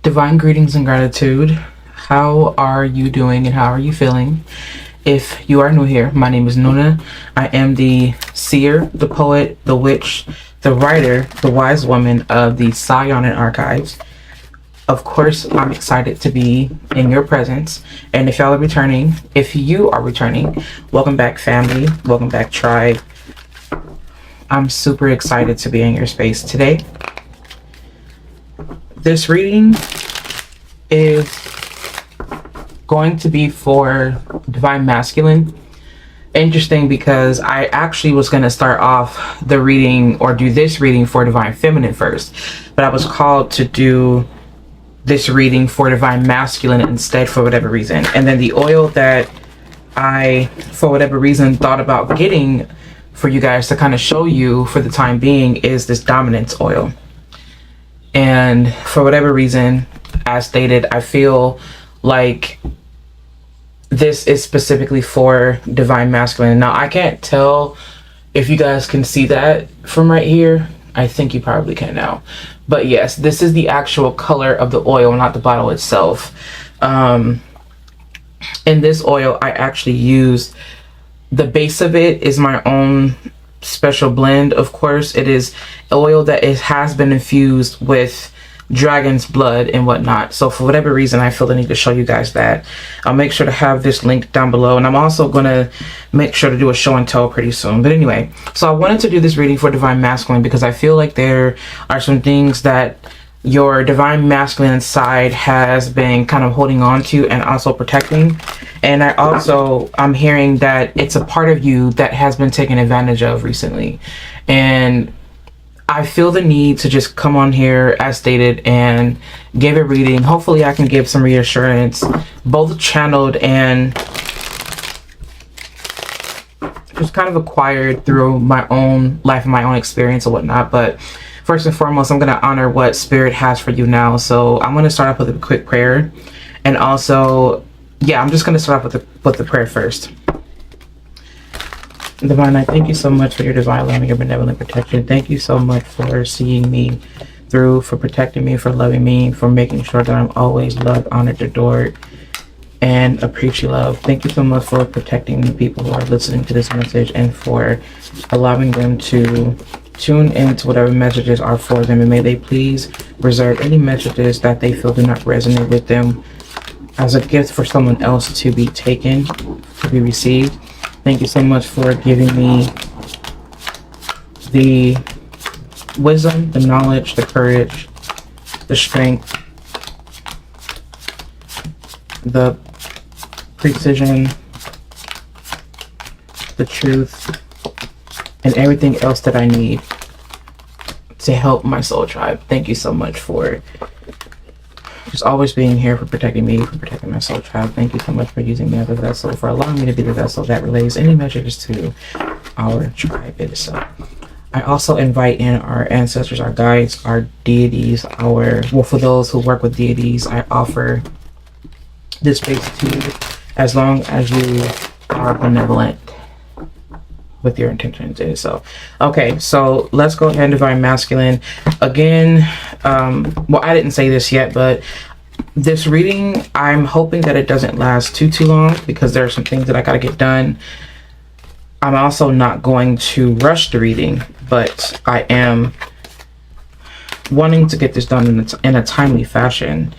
Divine greetings and gratitude. How are you doing and how are you feeling? If you are new here, my name is Nuna. I am the seer, the poet, the witch, the writer, the wise woman of the Saiyonan archives. Of course, I'm excited to be in your presence. And if y'all are returning, if you are returning, welcome back, family. Welcome back, tribe. I'm super excited to be in your space today. This reading is going to be for Divine Masculine. Interesting, because I actually was going to start off the reading or do this reading for Divine Feminine first, but I was called to do this reading for Divine Masculine instead for whatever reason. And then the oil that I, for whatever reason, thought about getting for you guys to kind of show you for the time being is this Dominance oil. And for whatever reason, as stated, I feel like this is specifically for Divine Masculine. Now, I can't tell if you guys can see that from right here. I think you probably can now. But yes, this is the actual color of the oil, not the bottle itself. In this oil, I actually used, the base of it is my own special blend. Of course, it is oil that has been infused with dragon's blood and whatnot. So for whatever reason, I feel the need to show you guys that. I'll make sure to have this link down below, and I'm also going to make sure to do a show and tell pretty soon. But anyway, so I wanted to do this reading for Divine Masculine because I feel like there are some things that your Divine Masculine side has been kind of holding on to and also protecting. And I'm hearing that it's a part of you that has been taken advantage of recently. And I feel the need to just come on here as stated and give a reading. Hopefully I can give some reassurance, both channeled and just kind of acquired through my own life and my own experience and whatnot. But first and foremost, I'm going to honor what Spirit has for you now. So I'm going to start off with a quick prayer. And also, yeah, I'm just going to start off with the prayer first. Divine, I thank you so much for your divine love and your benevolent protection. Thank you so much for seeing me through, for protecting me, for loving me, for making sure that I'm always loved, honored, adored, and appreciate love. Thank you so much for protecting the people who are listening to this message and for allowing them to tune into whatever messages are for them. And may they please reserve any messages that they feel do not resonate with them as a gift for someone else to be taken, to be received. Thank you so much for giving me the wisdom, the knowledge, the courage, the strength, the precision, the truth, and everything else that I need to help my soul tribe. Thank you so much for just always being here, for protecting me, for protecting my soul tribe. Thank you so much for using me as a vessel, for allowing me to be the vessel that relays any messages to our tribe itself. I also invite in our ancestors, our guides, our deities, for those who work with deities, I offer this space to you as long as you are benevolent with your intentions itself. Okay, so let's go ahead and Divine Masculine. Again, well, I didn't say this yet, but this reading, I'm hoping that it doesn't last too long because there are some things that I gotta get done. I'm also not going to rush the reading, but I am wanting to get this done in a timely fashion.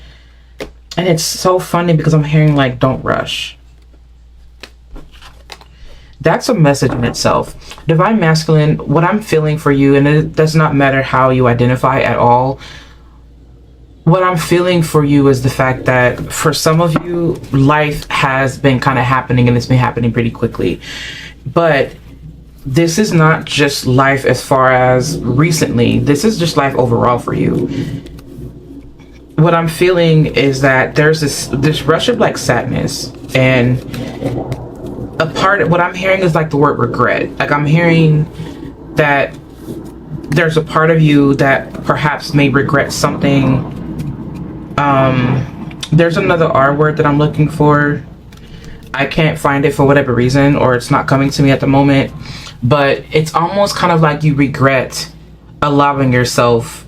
And it's so funny because I'm hearing like, don't rush. That's a message in itself. Divine Masculine, what I'm feeling for you, and it does not matter how you identify at all, what I'm feeling for you is the fact that for some of you, life has been kind of happening, and it's been happening pretty quickly. But this is not just life as far as recently. This is just life overall for you. What I'm feeling is that there's this rush of like sadness, and a part of what I'm hearing is like the word regret. Like I'm hearing that there's a part of you that perhaps may regret something. There's another R word that I'm looking for. I can't find it for whatever reason, or it's not coming to me at the moment, but it's almost kind of like you regret allowing yourself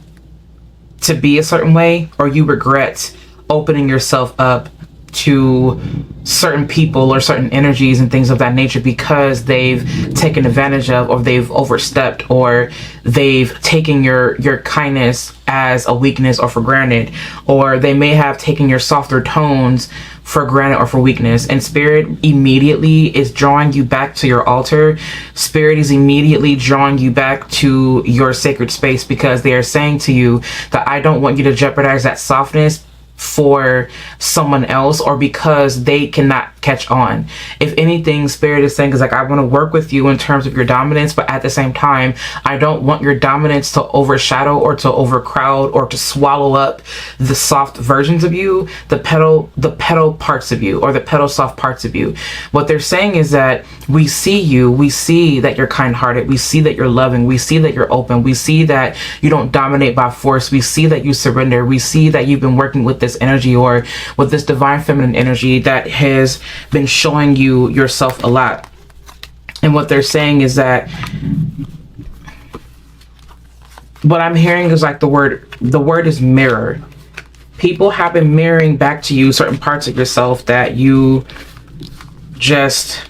to be a certain way, or you regret opening yourself up to certain people or certain energies and things of that nature because they've taken advantage of, or they've overstepped, or they've taken your kindness as a weakness or for granted, or they may have taken your softer tones for granted or for weakness. And spirit immediately is drawing you back to your altar. Spirit is immediately drawing you back to your sacred space, because they are saying to you that I don't want you to jeopardize that softness for someone else, or because they cannot catch on. If anything, spirit is saying is like, I want to work with you in terms of your dominance, but at the same time, I don't want your dominance to overshadow or to overcrowd or to swallow up the soft versions of you, the petal parts of you, or the petal soft parts of you. What they're saying is that we see you, we see that you're kind-hearted, we see that you're loving, we see that you're open, we see that you don't dominate by force, we see that you surrender, we see that you've been working with this energy, or with this divine feminine energy that has been showing you yourself a lot. And what they're saying is that, what I'm hearing is like the word is mirror. People have been mirroring back to you certain parts of yourself that you just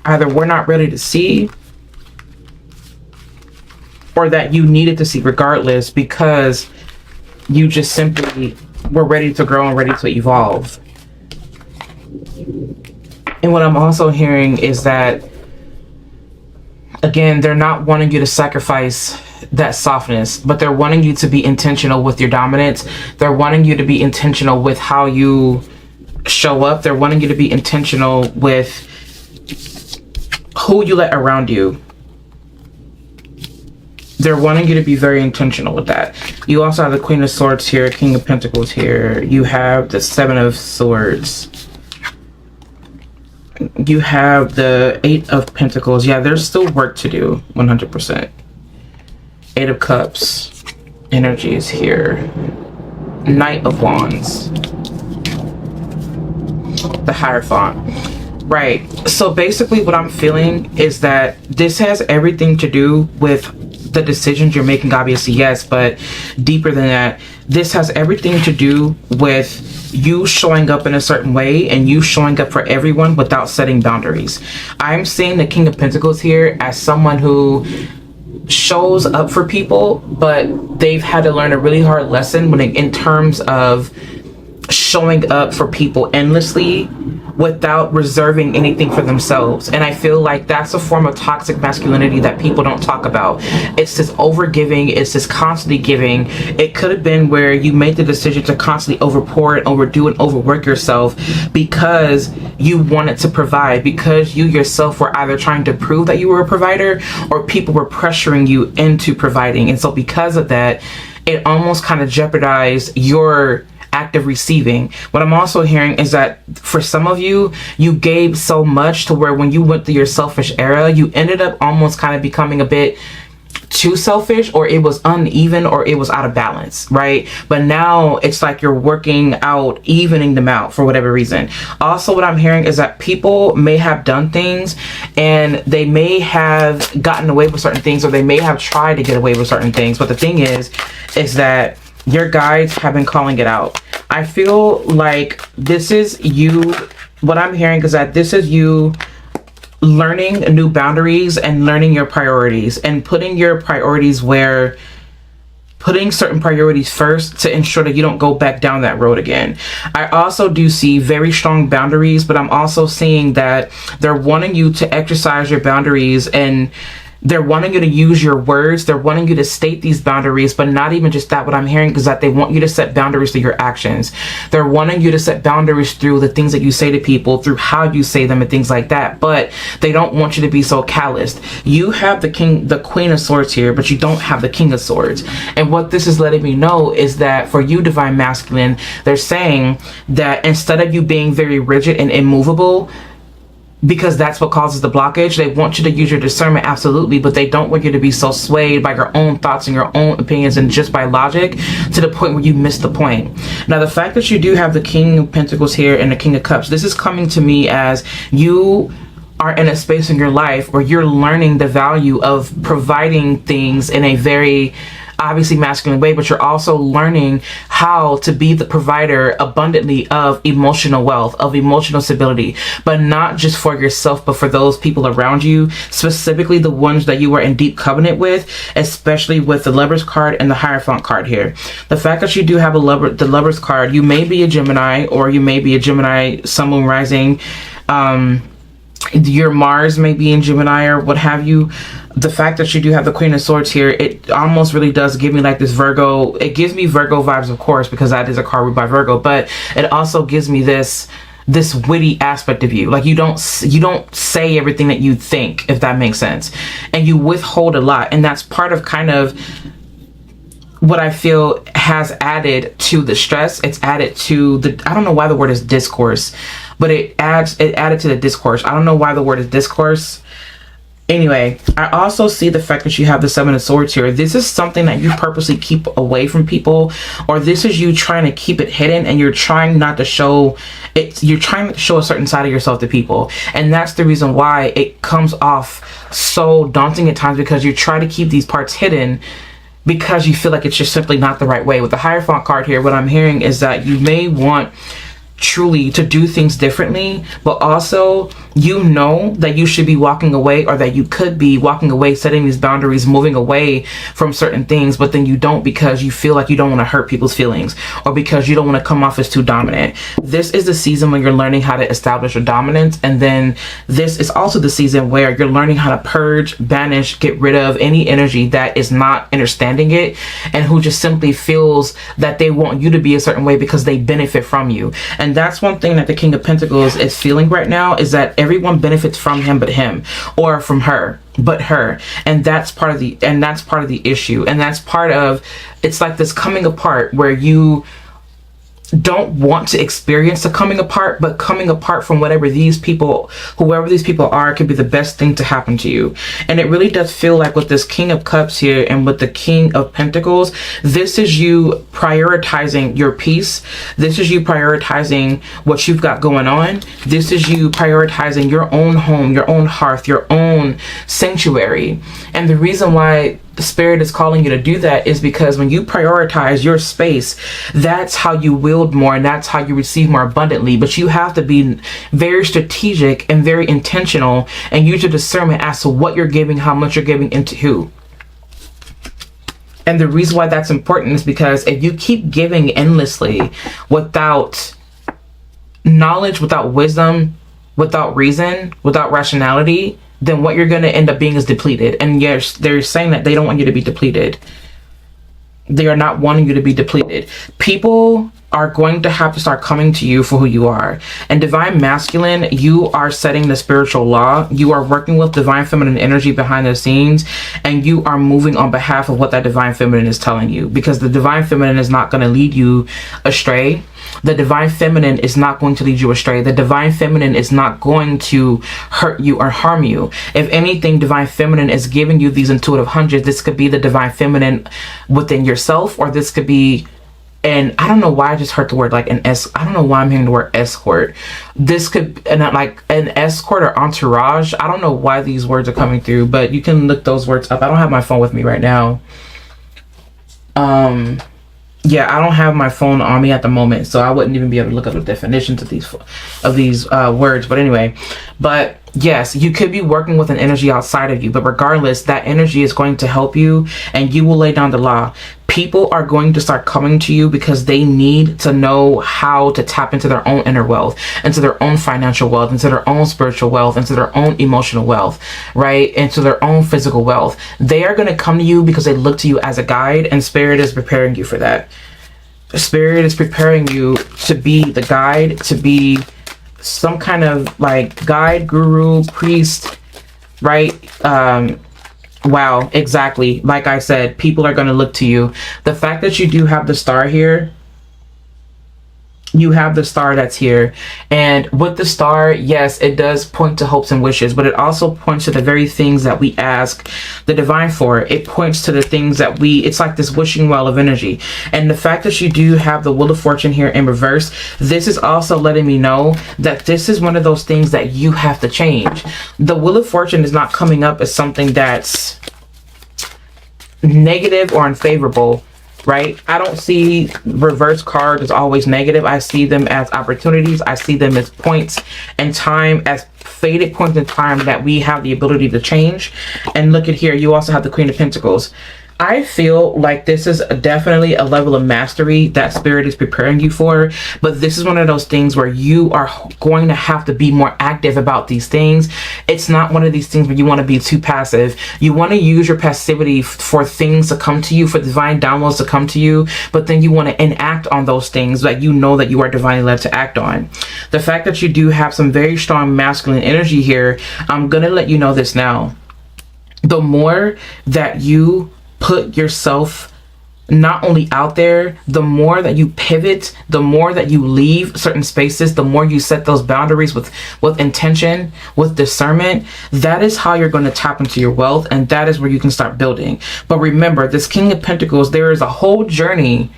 either were not ready to see, or that you needed to see regardless, because you just simply were ready to grow and ready to evolve. And what I'm also hearing is that, again, they're not wanting you to sacrifice that softness, but they're wanting you to be intentional with your dominance. They're wanting you to be intentional with how you show up. They're wanting you to be intentional with who you let around you. They're wanting you to be very intentional with that. You also have the Queen of Swords here, King of Pentacles here. You have the Seven of Swords. You have the Eight of Pentacles. Yeah, there's still work to do, 100%. Eight of Cups. Energy is here. Knight of Wands. The Hierophant. Right. So basically what I'm feeling is that this has everything to do with the decisions you're making, obviously, yes, but deeper than that, this has everything to do with you showing up in a certain way and you showing up for everyone without setting boundaries. I'm seeing the King of Pentacles here as someone who shows up for people, but they've had to learn a really hard lesson in terms of showing up for people endlessly without reserving anything for themselves. And I feel like that's a form of toxic masculinity that people don't talk about. It's this overgiving, it's this constantly giving. It could have been where you made the decision to constantly overpour and overdo and overwork yourself because you wanted to provide, because you yourself were either trying to prove that you were a provider or people were pressuring you into providing. And so because of that, it almost kind of jeopardized your active receiving. What I'm also hearing is that for some of you, you gave so much to where when you went through your selfish era, you ended up almost kind of becoming a bit too selfish, or it was uneven, or it was out of balance, right? But now it's like you're working out, evening them out for whatever reason. Also, what I'm hearing is that people may have done things and they may have gotten away with certain things, or they may have tried to get away with certain things. But the thing is that your guides have been calling it out. I feel like this is you. What I'm hearing is that this is you learning new boundaries and learning your priorities and putting your priorities where, putting certain priorities first to ensure that you don't go back down that road again. I also do see very strong boundaries, but I'm also seeing that they're wanting you to exercise your boundaries, and they're wanting you to use your words. They're wanting you to state these boundaries, but not even just that. What I'm hearing is that they want you to set boundaries through your actions. They're wanting you to set boundaries through the things that you say to people, through how you say them and things like that. But they don't want you to be so calloused. You have the Queen of Swords here, but you don't have the King of Swords. And what this is letting me know is that for you, Divine Masculine, they're saying that instead of you being very rigid and immovable, because that's what causes the blockage, they want you to use your discernment, absolutely, but they don't want you to be so swayed by your own thoughts and your own opinions and just by logic to the point where you miss the point. Now, the fact that you do have the King of Pentacles here and the King of Cups, this is coming to me as you are in a space in your life where you're learning the value of providing things in a very obviously masculine way, but you're also learning how to be the provider abundantly of emotional wealth, of emotional stability, but not just for yourself, but for those people around you, specifically the ones that you are in deep covenant with, especially with the Lovers card and the Hierophant card here. The fact that you do have the Lovers card, you may be a Gemini, or you may be a Gemini Sun, Moon, Rising. Your Mars may be in Gemini or what have you. The fact that you do have the Queen of Swords here, it almost really does give me like this Virgo. It gives me Virgo vibes, of course, because that is a card by Virgo, but it also gives me this witty aspect of you. Like you don't say everything that you think, if that makes sense, and you withhold a lot, and that's part of kind of what I feel has added to the stress. It's added to the, I don't know why the word is discourse, but it added to the discourse. I don't know why the word is discourse. Anyway, I also see the fact that you have the Seven of Swords here. This is something that you purposely keep away from people, or this is you trying to keep it hidden, and you're trying not to show it. You're trying to show a certain side of yourself to people, and that's the reason why it comes off so daunting at times, because you try to keep these parts hidden because you feel like it's just simply not the right way. With the Hierophant card here, what I'm hearing is that you may want truly to do things differently, but also you know that you should be walking away, or that you could be walking away, setting these boundaries, moving away from certain things, but then you don't, because you feel like you don't want to hurt people's feelings, or because you don't want to come off as too dominant. This is the season when you're learning how to establish your dominance, and then this is also the season where you're learning how to purge, banish, get rid of any energy that is not understanding it, and who just simply feels that they want you to be a certain way because they benefit from you. And that's one thing that the King of Pentacles is feeling right now, is that everyone benefits from him but him, or from her but her, and that's part of the issue, and that's part of, it's like this coming apart where you don't want to experience the coming apart, but coming apart from whoever these people are, could be the best thing to happen to you. And it really does feel like with this King of Cups here and with the King of Pentacles, this is you prioritizing your peace. This is you prioritizing what you've got going on. This is you prioritizing your own home, your own hearth, your own sanctuary. And the reason why the Spirit is calling you to do that is because when you prioritize your space, that's how you wield more, and that's how you receive more abundantly. But you have to be very strategic and very intentional, and use your discernment as to what you're giving, how much you're giving, into who. And the reason why that's important is because if you keep giving endlessly without knowledge, without wisdom, without reason, without rationality, then what you're going to end up being is depleted. And yes, they're saying that they don't want you to be depleted. They are not wanting you to be depleted. People are going to have to start coming to you for who you are. And Divine Masculine, you are setting the spiritual law. You are working with Divine Feminine energy behind the scenes, and you are moving on behalf of what that Divine Feminine is telling you, because the Divine Feminine is not going to lead you astray. The Divine Feminine is not going to lead you astray. The Divine Feminine is not going to hurt you or harm you. If anything, Divine Feminine is giving you these intuitive hundreds. This could be the Divine Feminine within yourself, or this could be, and I don't know why I just heard the word like I don't know why I'm hearing the word escort. This could, and like an escort or entourage. I don't know why these words are coming through, but you can look those words up. I don't have my phone with me right now. Yeah, I don't have my phone on me at the moment, so I wouldn't even be able to look up the definitions of these words. But anyway, but yes, you could be working with an energy outside of you, but regardless, that energy is going to help you, and you will lay down the law. People are going to start coming to you because they need to know how to tap into their own inner wealth, into their own financial wealth, into their own spiritual wealth, into their own emotional wealth, right? Into their own physical wealth. They are going to come to you because they look to you as a guide, and Spirit is preparing you for that. Spirit is preparing you to be the guide, to be some kind of like guide, guru, priest, right? Wow, exactly. Like I said, people are going to look to you. The fact that you do have the star here, you have the star that's here, and with the star, yes, it does point to hopes and wishes, but it also points to the very things that we ask the divine for. It points to the things that it's like this wishing well of energy. And the fact that you do have the Wheel of Fortune here in reverse, this is also letting me know that this is one of those things that you have to change. The Wheel of Fortune is not coming up as something that's negative or unfavorable, right? I don't see reverse cards as always negative. I see them as opportunities. I see them as points in time, as faded points in time that we have the ability to change. And look at here, you also have the Queen of Pentacles. I feel like this is definitely a level of mastery that Spirit is preparing you for, but this is one of those things where you are going to have to be more active about these things. It's not one of these things where you want to be too passive. You want to use your passivity for things to come to you, for divine downloads to come to you, but then you want to enact on those things that you know that you are divinely led to act on. The fact that you do have some very strong masculine energy here, I'm going to let you know this now. The more that you put yourself not only out there, the more that you pivot, the more that you leave certain spaces, the more you set those boundaries with intention, with discernment, that is how you're going to tap into your wealth, and that is where you can start building. But remember, this King of Pentacles, there is a whole journey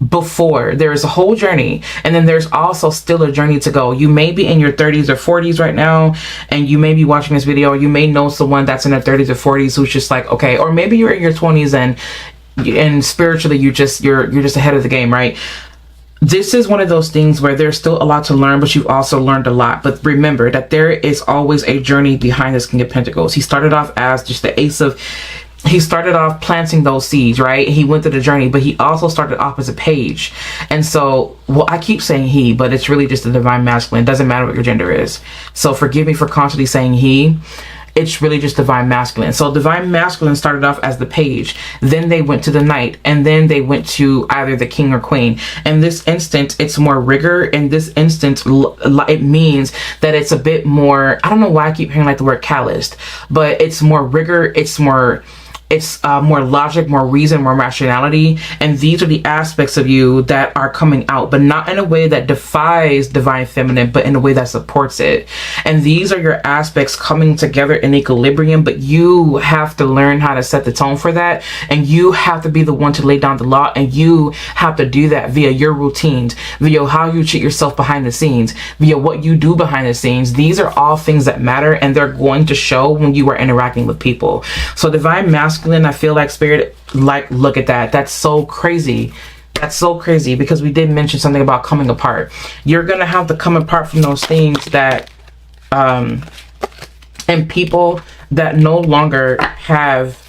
before. There is a whole journey, and then there's also still a journey to go. You may be in your 30s or 40s right now, and you may be watching this video, or you may know someone that's in their 30s or 40s who's just like, okay, or maybe you're in your 20s and spiritually you're just ahead of the game, right? This is one of those things where there's still a lot to learn, but you've also learned a lot. But remember that there is always a journey behind this King of Pentacles. He started off as just the he started off planting those seeds, right? He went through the journey, but he also started off as a page. And so, well, I keep saying he, but it's really just the divine masculine. It doesn't matter what your gender is. So forgive me for constantly saying he. It's really just divine masculine. So divine masculine started off as the page, then they went to the knight, and then they went to either the king or queen. In this instance, it's more rigor. In this instance, it means that it's a bit more, I don't know why I keep hearing like the word calloused, but it's more rigor. It's more logic, more reason, more rationality. And these are the aspects of you that are coming out, but not in a way that defies divine feminine, but in a way that supports it. And these are your aspects coming together in equilibrium, but you have to learn how to set the tone for that. And you have to be the one to lay down the law, and you have to do that via your routines, via how you treat yourself behind the scenes, via what you do behind the scenes. These are all things that matter, and they're going to show when you are interacting with people. So divine masculine, I feel like Spirit, like, look at that. That's so crazy. That's so crazy, because we did mention something about coming apart. You're going to have to come apart from those things that, and people that no longer have,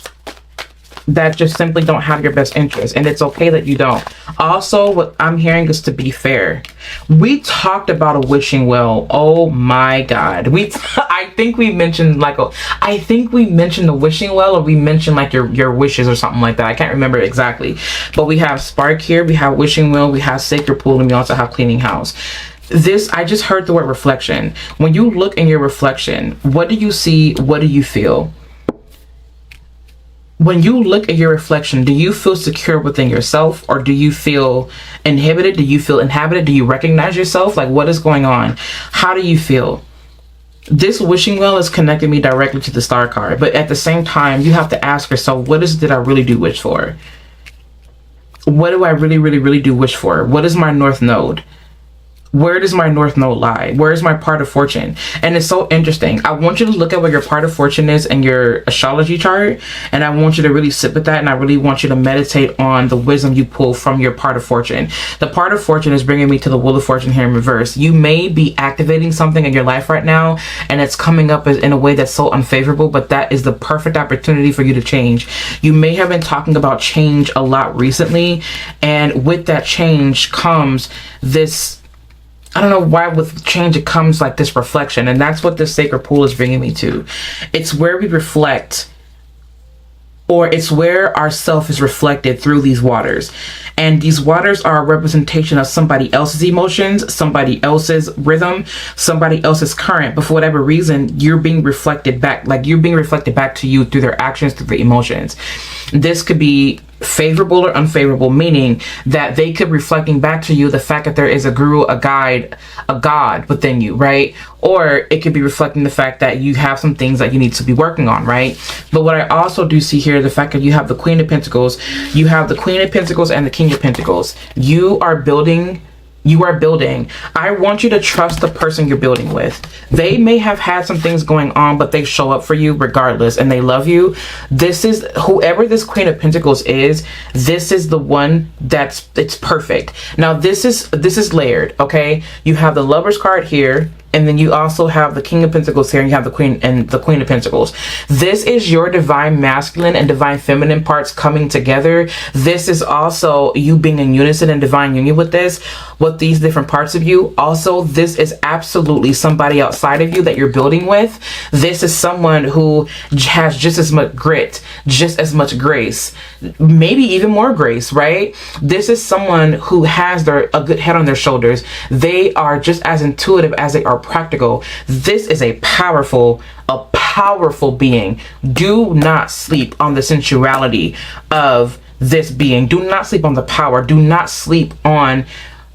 that just simply don't have your best interest, and it's okay that you don't. Also, what I'm hearing is to be fair. We talked about a wishing well. Oh my God. I think we mentioned the wishing well, or we mentioned like your wishes or something like that. I can't remember exactly. But we have spark here, we have wishing well, we have sacred pool, and we also have cleaning house. I just heard the word reflection. When you look in your reflection, what do you see? What do you feel? When you look at your reflection, do you feel secure within yourself, or do you feel inhibited? Do you feel inhabited? Do you recognize yourself? Like, what is going on? How do you feel? This wishing well is connecting me directly to the star card, but at the same time, you have to ask yourself, did I really do wish for? What do I really, really, really do wish for? What is my north node? Where does my north node lie? Where is my part of fortune? And it's so interesting. I want you to look at what your part of fortune is in your astrology chart, and I want you to really sit with that, and I really want you to meditate on the wisdom you pull from your part of fortune. The part of fortune is bringing me to the wheel of fortune here in reverse. You may be activating something in your life right now, and it's coming up in a way that's so unfavorable, but that is the perfect opportunity for you to change. You may have been talking about change a lot recently, and with that change comes this, I don't know why with change it comes like this reflection, and that's what this sacred pool is bringing me to. It's where we reflect, or it's where our self is reflected through these waters. And these waters are a representation of somebody else's emotions, somebody else's rhythm, somebody else's current. But for whatever reason, you're being reflected back, like you're being reflected back to you through their actions, through their emotions. This could be favorable or unfavorable, meaning that they could reflecting back to you the fact that there is a guru, a guide, a god within you, right? Or it could be reflecting the fact that you have some things that you need to be working on, right? But what I also do see here, the fact that you have the Queen of Pentacles, you have the Queen of Pentacles and the King of Pentacles. You are building You are building. I want you to trust the person you're building with. They may have had some things going on, but they show up for you regardless, and they love you. This is, whoever this Queen of Pentacles is, this is the one it's perfect. Now this is layered, okay? You have the Lover's card here, and then you also have the King of Pentacles here, and you have the Queen of Pentacles. This is your divine masculine and divine feminine parts coming together. This is also you being in unison and divine union with these different parts of you. Also, this is absolutely somebody outside of you that you're building with. This is someone who has just as much grit, just as much grace, maybe even more grace, right? This is someone who has a good head on their shoulders. They are just as intuitive as they are practical. This is a powerful being. Do not sleep on the sensuality of this being. Do not sleep on the power. Do not sleep on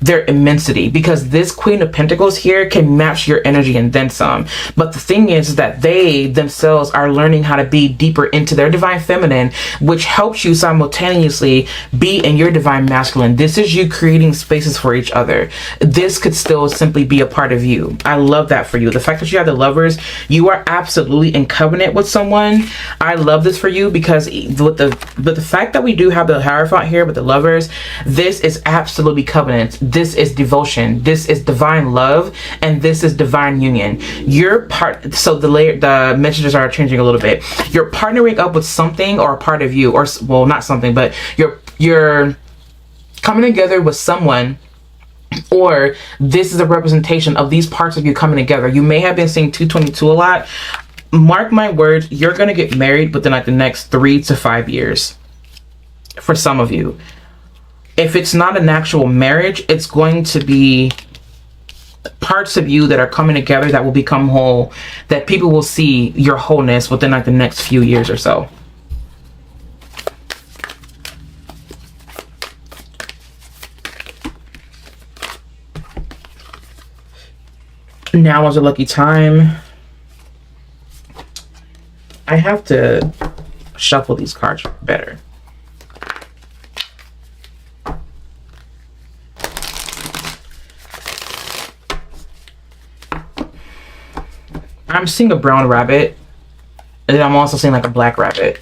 their immensity, because this Queen of Pentacles here can match your energy and then some. But the thing is that they themselves are learning how to be deeper into their divine feminine, which helps you simultaneously be in your divine masculine. This is you creating spaces for each other. This could still simply be a part of you. I love that for you. The fact that you have the Lovers, you are absolutely in covenant with someone. I love this for you, because with the fact that we do have the Hierophant here with the Lovers, this is absolutely covenant. This is devotion. This is divine love, and this is divine union. Your part. So the messages are changing a little bit. You're partnering up with something or a part of you, or well, not something, but you're coming together with someone, or this is a representation of these parts of you coming together. You may have been seeing 222 a lot. Mark my words, you're gonna get married within like the next 3 to 5 years. For some of you. If it's not an actual marriage, it's going to be parts of you that are coming together that will become whole, that people will see your wholeness within like the next few years or so. Now is a lucky time. I have to shuffle these cards better. I'm seeing a brown rabbit, and then I'm also seeing like a black rabbit.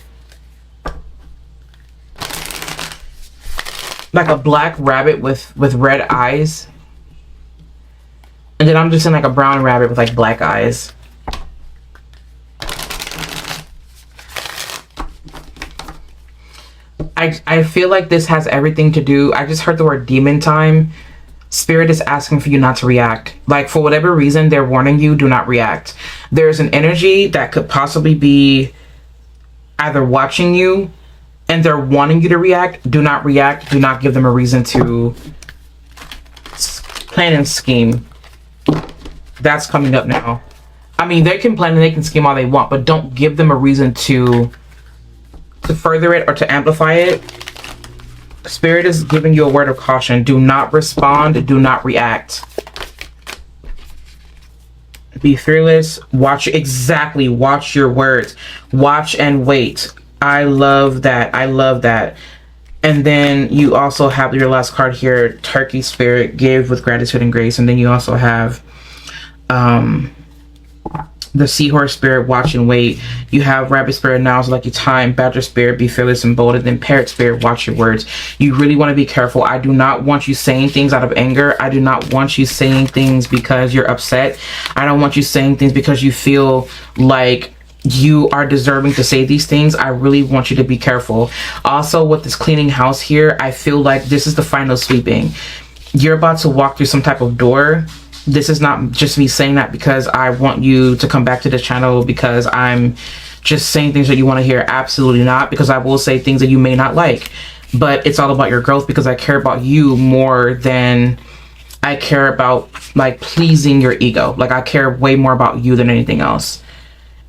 Like a black rabbit with red eyes. And then I'm just seeing like a brown rabbit with like black eyes. I feel like this has everything to do. I just heard the word demon time. Spirit is asking for you not to react. Like, for whatever reason, they're warning you, do not react. There's an energy that could possibly be either watching you and they're wanting you to react. Do not react. Do not give them a reason to plan and scheme. That's coming up now. I mean, they can plan and they can scheme all they want, but don't give them a reason to further it or to amplify it. Spirit is giving you a word of caution. Do not respond. Do not react. Be fearless. Watch your words. Watch and wait. I love that. I love that. And then you also have your last card here, Turkey Spirit, give with gratitude and grace. And then you also have the Seahorse Spirit, watch and wait. You have Rabbit Spirit, now is lucky time. Badger Spirit, be fearless and bold. And then Parrot Spirit, watch your words. You really want to be careful. I do not want you saying things out of anger. I do not want you saying things because you're upset. I don't want you saying things because you feel like you are deserving to say these things. I really want you to be careful. Also, with this cleaning house here, I feel like this is the final sweeping. You're about to walk through some type of door. This is not just me saying that because I want you to come back to the channel because I'm just saying things that you want to hear. Absolutely not, because I will say things that you may not like, but it's all about your growth because I care about you more than I care about like pleasing your ego. Like, I care way more about you than anything else.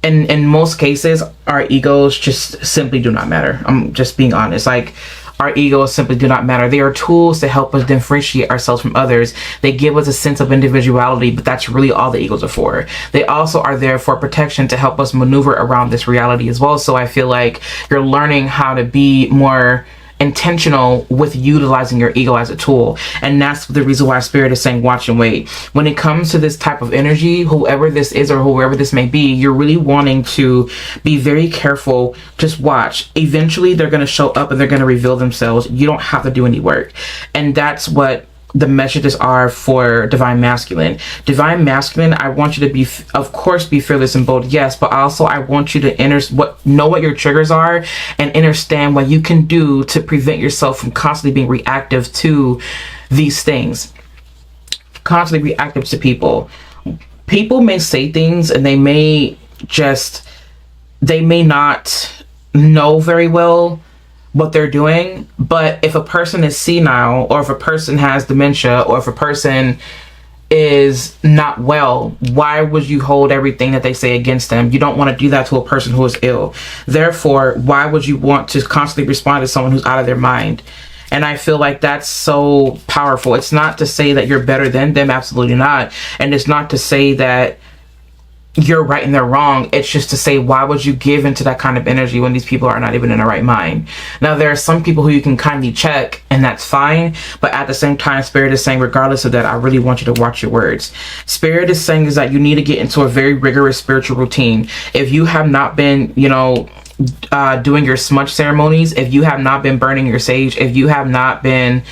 And in most cases, our egos just simply do not matter. I'm just being honest. Like, our egos simply do not matter. They are tools to help us differentiate ourselves from others. They give us a sense of individuality, but that's really all the egos are for. They also are there for protection to help us maneuver around this reality as well. So I feel like you're learning how to be more intentional with utilizing your ego as a tool. And that's the reason why Spirit is saying watch and wait. When it comes to this type of energy, whoever this is or whoever this may be, you're really wanting to be very careful. Just watch. Eventually they're going to show up and they're going to reveal themselves. You don't have to do any work. And that's what the messages are for Divine Masculine. Divine Masculine, I want you to be, of course, be fearless and bold, yes, but also I want you to know what your triggers are and understand what you can do to prevent yourself from constantly being reactive to these things. Constantly reactive to people. People may say things and they may not know very well what they're doing, but if a person is senile, or if a person has dementia, or if a person is not well, why would you hold everything that they say against them? You don't want to do that to a person who is ill. Therefore, why would you want to constantly respond to someone who's out of their mind? And I feel like that's so powerful. It's not to say that you're better than them, absolutely not. And it's not to say that you're right and they're wrong. It's just to say, why would you give into that kind of energy when these people are not even in the right mind? Now, there are some people who you can kindly check, and that's fine. But at the same time, Spirit is saying, regardless of that, I really want you to watch your words. Spirit is saying is that you need to get into a very rigorous spiritual routine. If you have not been, doing your smudge ceremonies, if you have not been burning your sage, if you have not been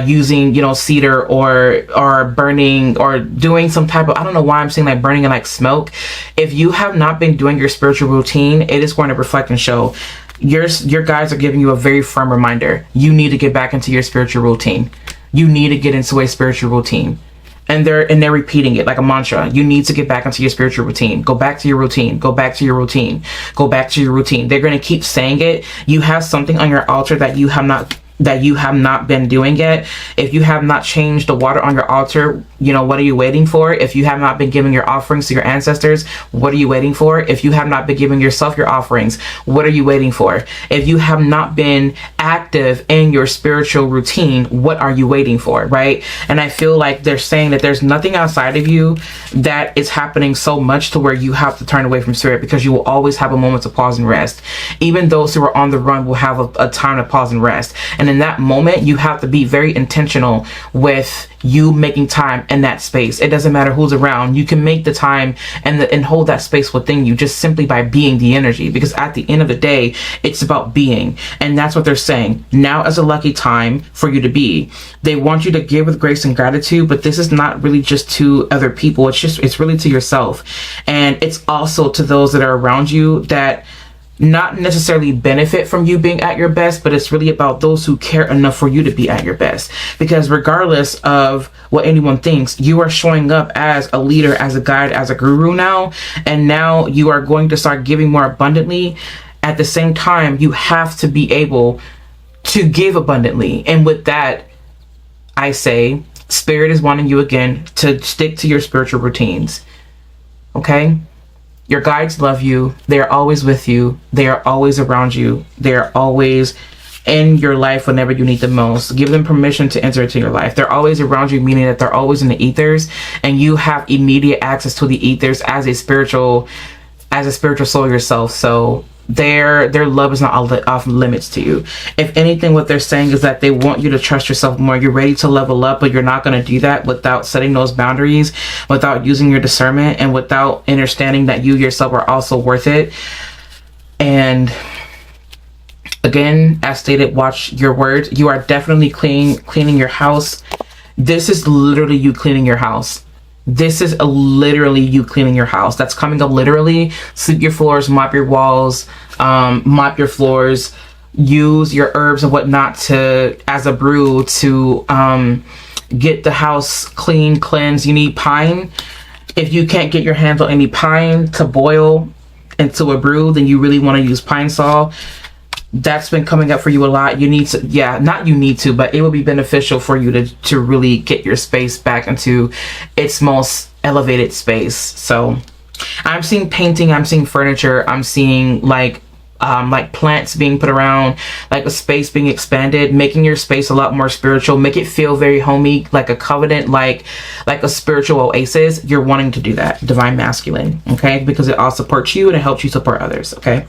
using cedar or burning or doing some type of, I don't know why I'm saying like burning and like smoke, if you have not been doing your spiritual routine, it is going to reflect and show. Your guides are giving you a very firm reminder. You need to get back into your spiritual routine. You need to get into a spiritual routine. And they're repeating it like a mantra. You need to get back into your spiritual routine. Go back to your routine. Go back to your routine. Go back to your routine. They're going to keep saying it. You have something on your altar that you have not been doing yet. If you have not changed the water on your altar, what are you waiting for? If you have not been giving your offerings to your ancestors, what are you waiting for? If you have not been giving yourself your offerings, what are you waiting for? If you have not been active in your spiritual routine, what are you waiting for, right? And I feel like they're saying that there's nothing outside of you that is happening so much to where you have to turn away from Spirit, because you will always have a moment to pause and rest. Even those who are on the run will have a time to pause and rest. And in that moment, you have to be very intentional with you making time in that space. It doesn't matter who's around. You can make the time and hold that space within you just simply by being the energy, because at the end of the day, it's about being. And that's what they're saying. Now is a lucky time for you to be. They want you to give with grace and gratitude, but this is not really just to other people. It's really to yourself. And it's also to those that are around you that not necessarily benefit from you being at your best, but it's really about those who care enough for you to be at your best. Because regardless of what anyone thinks, you are showing up as a leader, as a guide, as a guru now, and now you are going to start giving more abundantly. At the same time, you have to be able to give abundantly. And with that, I say, Spirit is wanting you again to stick to your spiritual routines. Okay? Your guides love you. They are always with you. They are always around you. They are always in your life whenever you need them most. Give them permission to enter into your life. They're always around you, meaning that they're always in the ethers, and you have immediate access to the ethers as a spiritual soul yourself. So their love is not off limits to you. If anything, what they're saying is that they want you to trust yourself more. You're ready to level up, but you're not going to do that without setting those boundaries, without using your discernment, and without understanding that you yourself are also worth it. And again, as stated, watch your words. You are definitely cleaning your house. This is literally you cleaning your house. This is literally you cleaning your house. That's coming up literally. Sweep your floors, mop your walls, mop your floors, use your herbs and whatnot as a brew to get the house clean, cleansed. You need pine. If you can't get your hands on any pine to boil into a brew, then you really want to use pine sol. That's been coming up for you a lot. You need to, not you need to, but it will be beneficial for you to really get your space back into its most elevated space. So I'm seeing painting, I'm seeing furniture, I'm seeing like plants being put around, like a space being expanded, making your space a lot more spiritual. Make it feel very homey, like a covenant, like a spiritual oasis. You're wanting to do that, Divine Masculine, okay? Because it all supports you and it helps you support others, okay?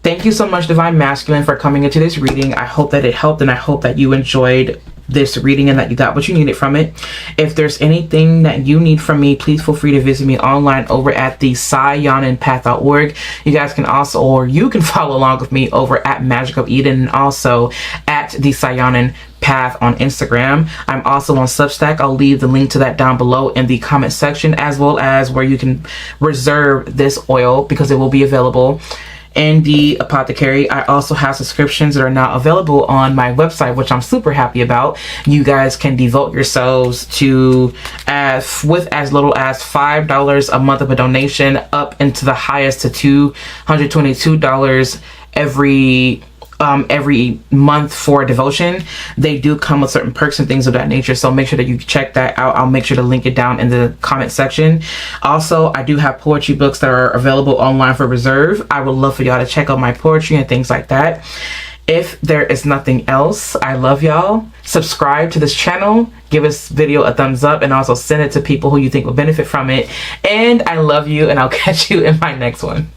Thank you so much, Divine Masculine, for coming into this reading. I hope that it helped, and I hope that you enjoyed this reading and that you got what you needed from it. If there's anything that you need from me, please feel free to visit me online over at the SaiyonanPath.org. You guys can also, or you can follow along with me over at Magic of Eden, and also at the Saiyonan Path on Instagram. I'm also on Substack. I'll leave the link to that down below in the comment section, as well as where you can reserve this oil, because it will be available in the apothecary. I also have subscriptions that are now available on my website, which I'm super happy about. You guys can devote yourselves to with as little as $5 a month of a donation, up into the highest to $222 every month for a devotion. They do come with certain perks and things of that nature, so make sure that you check that out. I'll make sure to link it down in the comment section. Also, I do have poetry books that are available online for reserve. I would love for y'all to check out my poetry and things like that. If there is nothing else, I love y'all. Subscribe to this channel, give this video a thumbs up, and also send it to people who you think will benefit from it. And I love you, and I'll catch you in my next one.